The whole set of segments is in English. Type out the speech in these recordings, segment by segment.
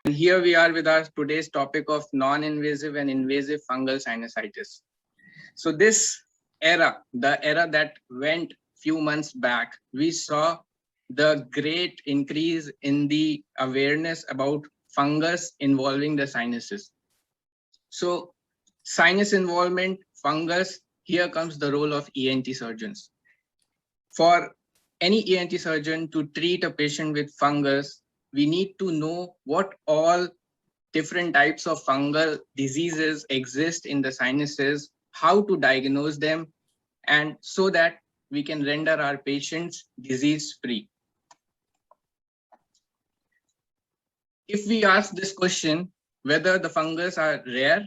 And here we are with our today's topic of non-invasive and invasive fungal sinusitis. So this era, the era that went few months back, we saw the great increase in the awareness about fungus involving the sinuses. So sinus involvement, fungus, here comes the role of ENT surgeons. For any ENT surgeon to treat a patient with fungus, we need to know what all different types of fungal diseases exist in the sinuses, how to diagnose them, and so that we can render our patients disease free. If we ask this question, whether the fungus are rare,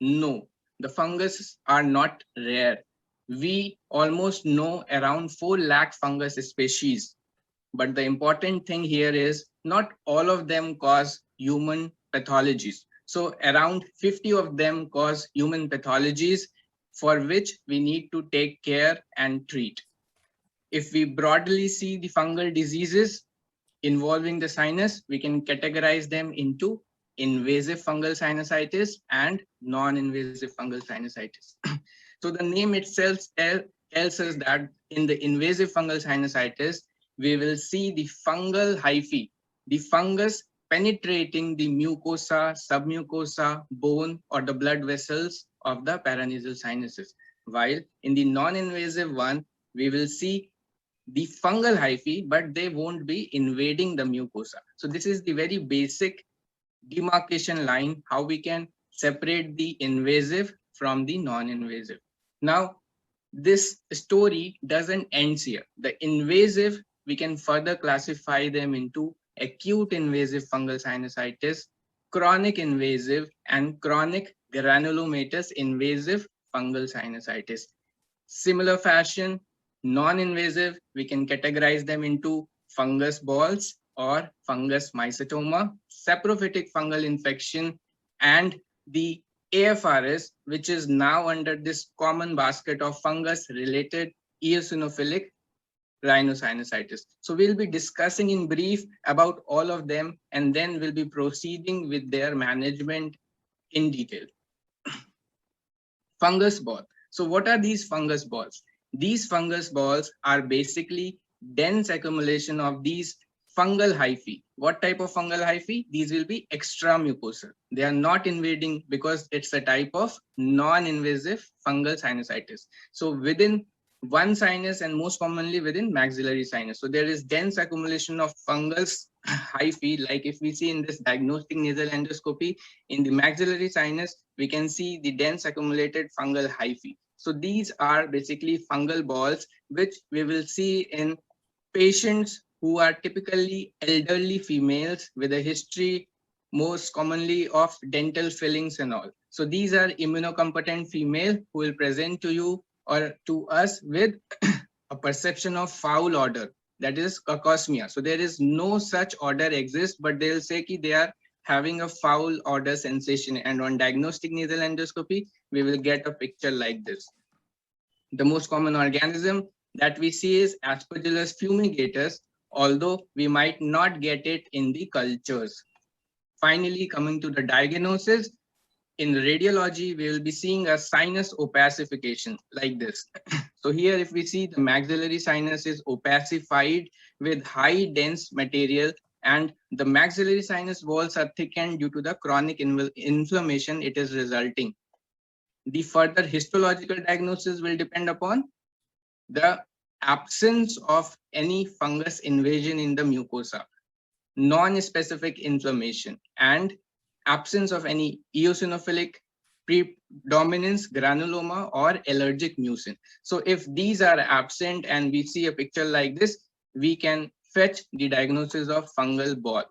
no, the fungus are not rare. We almost know around 4 lakh fungus species. But the important thing here is not all of them cause human pathologies. So around 50 of them cause human pathologies for which we need to take care and treat. If we broadly see the fungal diseases involving the sinus, we can categorize them into invasive fungal sinusitis and non-invasive fungal sinusitis. So the name itself tells us that in the invasive fungal sinusitis, we will see the fungal hyphae, the fungus penetrating the mucosa, submucosa, bone, or the blood vessels of the paranasal sinuses. While in the non-invasive one, we will see the fungal hyphae, but they won't be invading the mucosa. So this is the very basic demarcation line, how we can separate the invasive from the non-invasive. Now, this story doesn't end here. The invasive, we can further classify them into acute invasive fungal sinusitis, chronic invasive, and chronic granulomatous invasive fungal sinusitis. Similar fashion, non-invasive, we can categorize them into fungus balls or fungus mycetoma, saprophytic fungal infection, and the AFRS, which is now under this common basket of fungus-related eosinophilic rhinosinusitis. So we'll be discussing in brief about all of them, and then we'll be proceeding with their management in detail. Fungus ball. So what are these fungus balls? These fungus balls are basically dense accumulation of these fungal hyphae. What type of fungal hyphae? These will be extramucosal. They are not invading because it's a type of non-invasive fungal sinusitis. So within one sinus and most commonly within maxillary sinus. So there is dense accumulation of fungus hyphae. Like if we see in this diagnostic nasal endoscopy, in the maxillary sinus, we can see the dense accumulated fungal hyphae. So these are basically fungal balls, which we will see in patients who are typically elderly females with a history most commonly of dental fillings and all. So these are immunocompetent female who will present to you or to us with a perception of foul odor, that is cacosmia. So there is no such odor exists, but they'll say that they are having a foul odor sensation, and on diagnostic nasal endoscopy, we will get a picture like this. The most common organism that we see is Aspergillus fumigatus, although we might not get it in the cultures. Finally, coming to the diagnosis, in radiology, we will be seeing a sinus opacification like this. So here, if we see the maxillary sinus is opacified with high dense material, and the maxillary sinus walls are thickened due to the chronic inflammation it is resulting. The further histological diagnosis will depend upon the absence of any fungus invasion in the mucosa, non-specific inflammation, and absence of any eosinophilic predominance, granuloma, or allergic mucin. So if these are absent and we see a picture like this, we can fetch the diagnosis of fungal ball.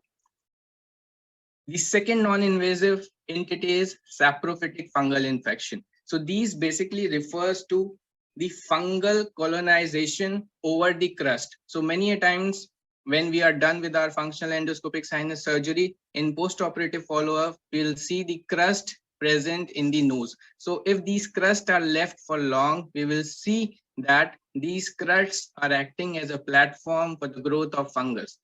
The second non-invasive entity is saprophytic fungal infection. So these basically refers to the fungal colonization over the crust. So many a times when we are done with our functional endoscopic sinus surgery, in post-operative follow-up, we'll see the crust present in the nose. So if these crusts are left for long, we will see that these crusts are acting as a platform for the growth of fungus.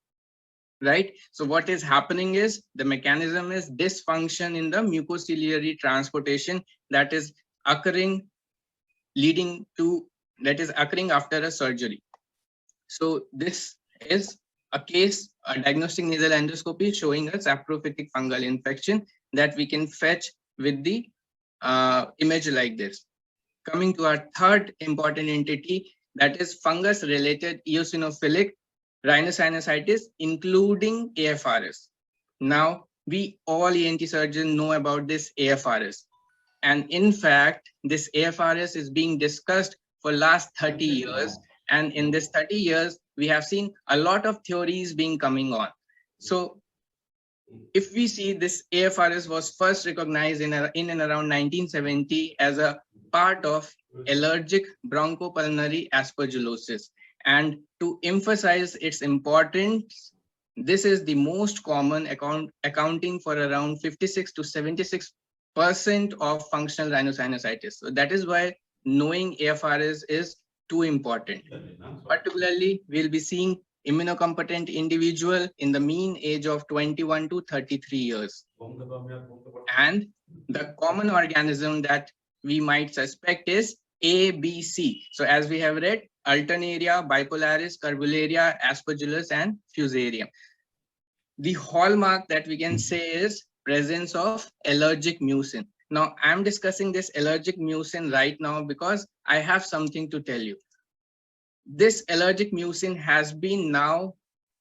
right? So what is happening is the mechanism is dysfunction in the mucociliary transportation that is occurring leading to that is occurring after a surgery. So this is a case, a diagnostic nasal endoscopy showing us saprophytic fungal infection that we can fetch with the image like this. Coming to our third important entity, that is fungus related eosinophilic rhinosinusitis, including AFRS. Now, we all ENT surgeons know about this AFRS. And in fact, this AFRS is being discussed for last 30 years. And in this 30 years, we have seen a lot of theories being coming on. So if we see, this AFRS was first recognized in and around 1970 as a part of allergic bronchopulmonary aspergillosis. And to emphasize its importance, this is the most common accounting for around 56 to 76% of functional rhinosinusitis. So that is why knowing AFRS is too important. Particularly, we'll be seeing immunocompetent individual in the mean age of 21 to 33 years. And the common organism that we might suspect is ABC. So as we have read, Alternaria, Bipolaris, Curvularia, Aspergillus, and Fusarium. The hallmark that we can say is presence of allergic mucin. Now, I'm discussing this allergic mucin right now because I have something to tell you. This allergic mucin has been now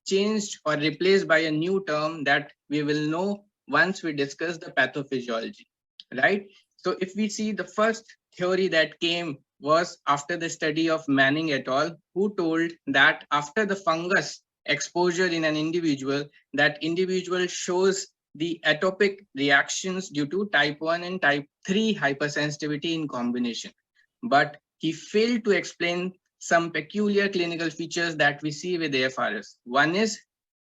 changed or replaced by a new term that we will know once we discuss the pathophysiology, right? So if we see, the first theory that came was after the study of Manning et al., who told that after the fungus exposure in an individual, that individual shows the atopic reactions due to type 1 and type 3 hypersensitivity in combination. But he failed to explain some peculiar clinical features that we see with AFRS. One is,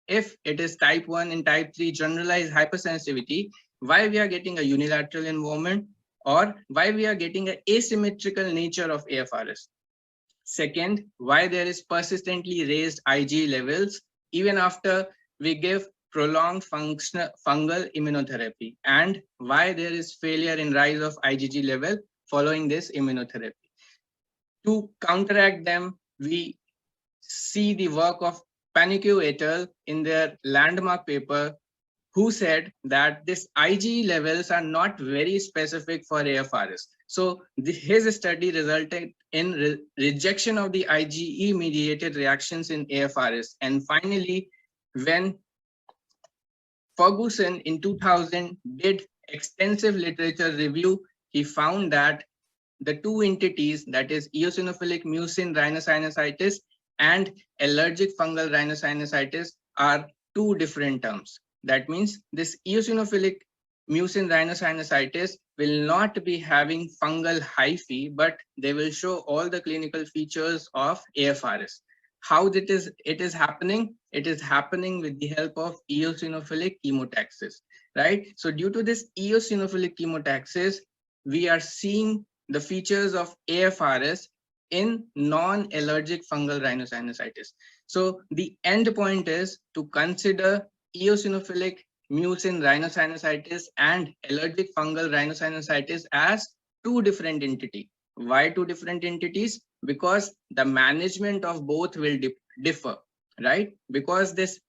if it is type 1 and type 3 generalized hypersensitivity, why we are getting a unilateral involvement, or why we are getting an asymmetrical nature of AFRS. Second, why there is persistently raised IgE levels even after we give prolonged fungal immunotherapy, and why there is failure in rise of IgG level following this immunotherapy. To counteract them, we see the work of Panicu et al. In their landmark paper, who said that this IgE levels are not very specific for AFRS. So his study resulted in rejection of the IgE mediated reactions in AFRS. And finally, when Ferguson in 2000 did extensive literature review, he found that the two entities, that is eosinophilic mucin rhinosinusitis and allergic fungal rhinosinusitis, are two different terms. That means this eosinophilic mucin rhinosinusitis will not be having fungal hyphae, but they will show all the clinical features of AFRS. How it is happening? It is happening with the help of eosinophilic chemotaxis, right? So due to this eosinophilic chemotaxis, we are seeing the features of AFRS in non-allergic fungal rhinosinusitis. So the end point is to consider eosinophilic mucin rhinosinusitis and allergic fungal rhinosinusitis as two different entities. Why two different entities? Because the management of both will differ, right? Because this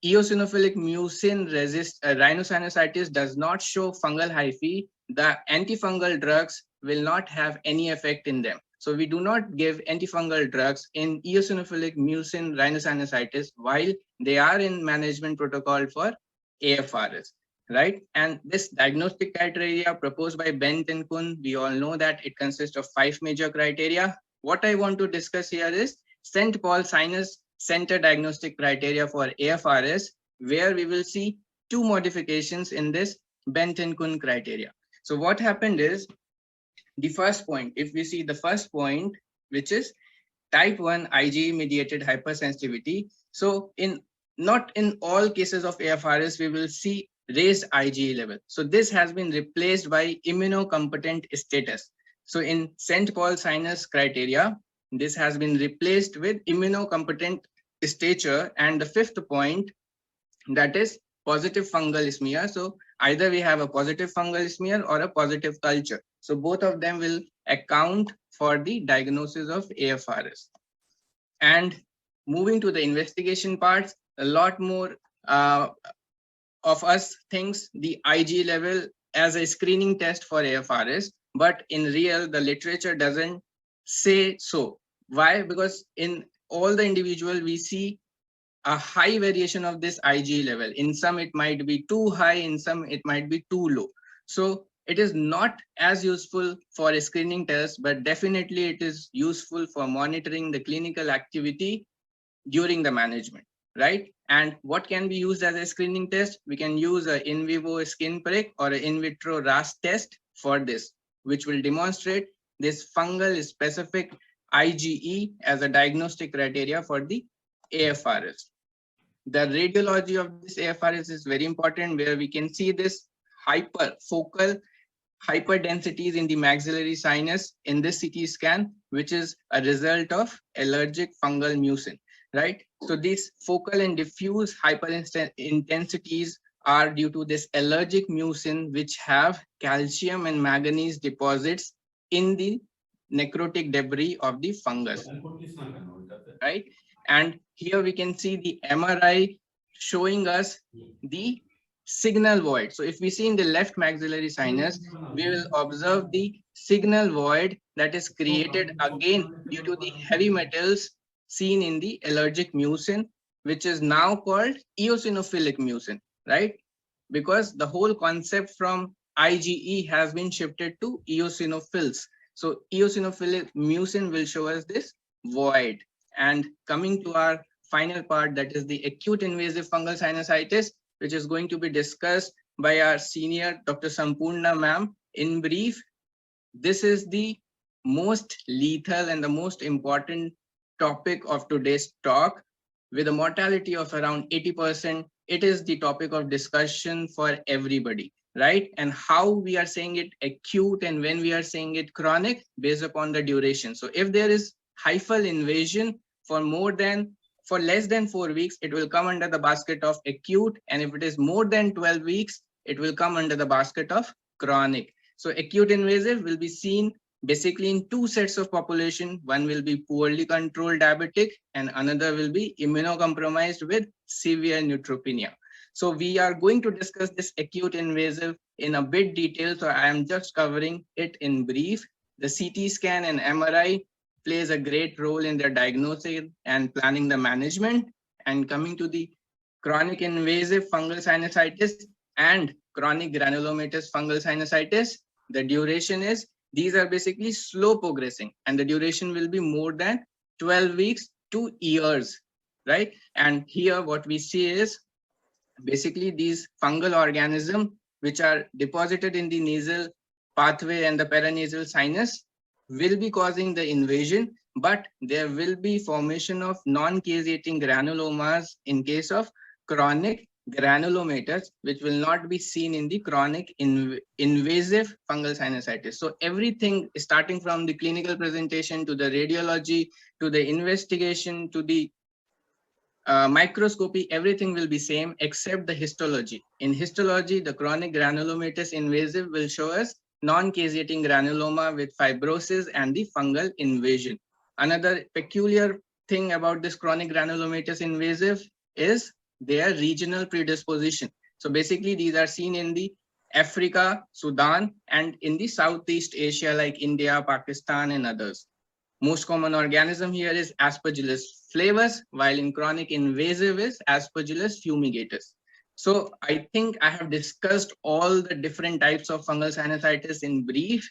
eosinophilic mucin rhinosinusitis does not show fungal hyphae, the antifungal drugs will not have any effect in them. So we do not give antifungal drugs in eosinophilic mucin rhinosinusitis while they are in management protocol for AFRS, right? And this diagnostic criteria proposed by Bent and Kuhn, we all know that it consists of 5 major criteria. What I want to discuss here is St. Paul Sinus Center diagnostic criteria for AFRS, where we will see 2 modifications in this Bent and Kuhn criteria. So what happened is, the first point, if we see the first point, which is type 1 IgE mediated hypersensitivity. So not in all cases of AFRS, we will see raised IgE level. So this has been replaced by immunocompetent status. So in St. Paul Sinus criteria, this has been replaced with immunocompetent stature. And the 5th point, that is positive fungal smear. So either we have a positive fungal smear or a positive culture. So both of them will account for the diagnosis of AFRS. And moving to the investigation parts, a lot more of us thinks the IG level as a screening test for AFRS, but in real, the literature doesn't say so. Why? Because in all the individual, we see a high variation of this IG level. In some, it might be too high, in some, it might be too low. So it is not as useful for a screening test, but definitely it is useful for monitoring the clinical activity during the management, right? And what can be used as a screening test? We can use an in vivo skin prick or an in vitro RAS test for this, which will demonstrate this fungal specific IgE as a diagnostic criteria for the AFRS. The radiology of this AFRS is very important, where we can see this hyperfocal hyperdensities in the maxillary sinus in this CT scan, which is a result of allergic fungal mucin, right? So these focal and diffuse hyperintensities are due to this allergic mucin, which have calcium and manganese deposits in the necrotic debris of the fungus, right? And here we can see the MRI showing us the signal void. So if we see in the left maxillary sinus, we will observe the signal void that is created again due to the heavy metals seen in the allergic mucin, which is now called eosinophilic mucin, right? Because the whole concept from IgE has been shifted to eosinophils. So eosinophilic mucin will show us this void. And coming to our final part, that is the acute invasive fungal sinusitis, which is going to be discussed by our senior Dr. Sampurna ma'am. In brief, this is the most lethal and the most important topic of today's talk. With a mortality of around 80%, it is the topic of discussion for everybody, right? And how we are saying it acute and when we are saying it chronic based upon the duration. So if there is hyphal invasion for less than 4 weeks, it will come under the basket of acute. And if it is more than 12 weeks, it will come under the basket of chronic. So acute invasive will be seen basically in two sets of population. One will be poorly controlled diabetic and another will be immunocompromised with severe neutropenia. So we are going to discuss this acute invasive in a bit detail. So I am just covering it in brief. The CT scan and MRI plays a great role in their diagnosis and planning the management. And coming to the chronic invasive fungal sinusitis and chronic granulomatous fungal sinusitis, the duration is, these are basically slow progressing and the duration will be more than 12 weeks to years, right? And here what we see is basically these fungal organisms which are deposited in the nasal pathway and the paranasal sinus will be causing the invasion, but there will be formation of non-caseating granulomas in case of chronic granulomatous, which will not be seen in the chronic invasive fungal sinusitis. So everything starting from the clinical presentation to the radiology, to the investigation, to the microscopy, everything will be same except the histology. In histology, the chronic granulomatous invasive will show us non-caseating granuloma with fibrosis and the fungal invasion. Another peculiar thing about this chronic granulomatous invasive is their regional predisposition. So basically these are seen in the Africa, Sudan, and in the Southeast Asia like India, Pakistan, and others. Most common organism here is Aspergillus flavus, while in chronic invasive is Aspergillus fumigatus. So I think I have discussed all the different types of fungal sinusitis in brief.